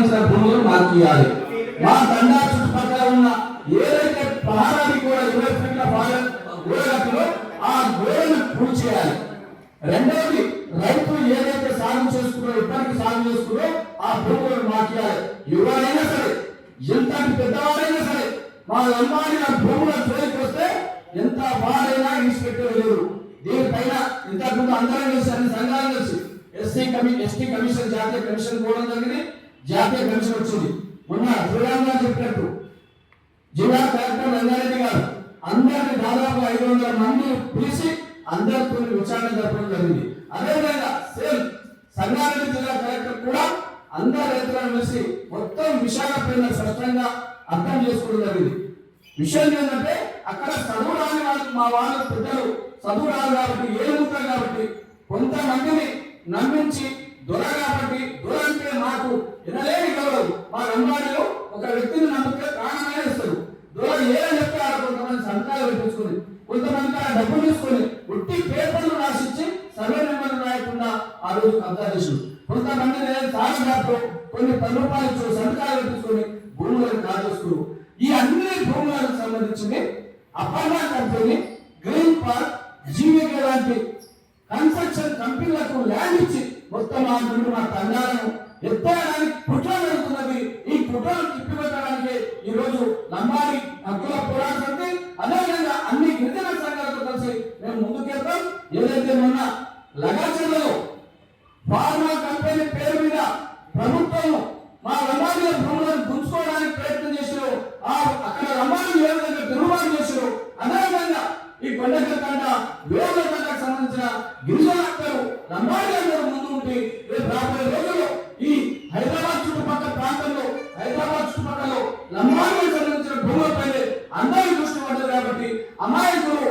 సంబంధించిన భూములు మాకు ఇవ్వాలి. మా తండా చుట్టుపక్కల ఉన్న ఏదైతే పహారానికి కూడా 20 ఫీట్ల గోడగట్టులో ఆ గోడను పూర్తి చేయాలి. రెండవది, రైతులు ఏదైతే సాగు చేసుకున్నారో ఇప్పటికి సాగు చేసుకున్నారో ఆ భూములను మాకు ఇవ్వాలి. ఎవరైనా సరే, ఎంతటి పెద్దవారైనా సరే, మా లంబాడి భూముల జోలికి వస్తే ఎంత వారైనా ఇన్స్పెక్టర్. దీనిపైన ఇంతకుముందు అందరం కలిసి, అన్ని సంఘాలు కలిసి ఎస్టీ కమిషన్, జాతీయ కమిషన్ పోవడం జరిగింది. జాతీయ కమిషన్ వచ్చింది. మొన్న శ్రీరామ్ గారు చెప్పినట్టు జిల్లా కలెక్టర్ రంగారెడ్డి గారు అందరినీ దాదాపు 500 మంది పిలిచి అందరితో విచారణ జరపడం జరిగింది. అదేవిధంగా సేమ్ సంగారెడ్డి జిల్లా కలెక్టర్ కూడా అందరు రైతులను కలిసి మొత్తం విశాఖపైన స్పష్టంగా అర్థం చేసుకోవడం జరిగింది. విషయం ఏంటంటే అక్కడ చదువు రాని వాళ్ళు, మా వాళ్ళ పెద్దలు చదువు రాదు కాబట్టి, ఏముంటారు కాబట్టి కొంతమందిని నమ్మించి దొర కాబట్టి, దొర అంటే మాకు వినలేని గౌరవం. మా లంబాడిలో ఒక వ్యక్తిని నమ్మితే ప్రాణమైన ఇస్తారు. దొర ఏదని చెప్పారు. కొంతమంది సంతకాలు పెట్టించుకొని, కొంతమంది ఆ డబ్బులు తీసుకొని ఉట్టి పేపర్లు రాసిచ్చి సర్వే నెంబర్లు రాయకుండా ఆ రోజు కబ్జా చేసారు. కొంతమంది తాజాలో కొన్ని 10 రూపాయలు ఇచ్చి సంతకాలు పెట్టించుకొని భూములను కాజేసుకున్నారు. ఈ అన్ని భూములకు సంబంధించి అపర్ణ కంపెనీ, గ్రీన్ పార్క్, జీవికే లాంటి కన్స్ట్రక్షన్ కంపెనీలకు ల్యాండ్ ఇచ్చి మొత్తం ఆ నుండి మా తండాలను ఎత్తడానికి కుట్ర జరుగుతున్నది. ఈ కుట్రను తిప్పిపెట్టడానికి ఈ రోజు లంబాడి హక్కుల పోరాట సమితి, అదేవిధంగా అన్ని గిరిజన సంఘాలతో కలిసి మేము ముందుకెళ్తాం. ఏదైతే మొన్న లగాచర్లలో ఫార్మా కంపెనీ పేరు మీద ప్రభుత్వం మా లంబాడి భూములను గుంజుకోవడానికి ప్రయత్నం చేశారు. అక్కడ లంబాడి ఏ విధంగా తిరుగుబాటు చేశారు. అదేవిధంగా ఈ కొండకండ వేదకు సంబంధించిన గిరిజన హక్కులు లంబాడి అందరూ ముందు ఉండి రేపు రాబోయే రోజుల్లో ఈ హైదరాబాద్ చుట్టుపక్కల ప్రాంతంలో, హైదరాబాద్ చుట్టుపక్కల లంబాడికి సంబంధించిన భూములపై అందరూ దృష్టి పడ్డారు. కాబట్టి అమాయకులు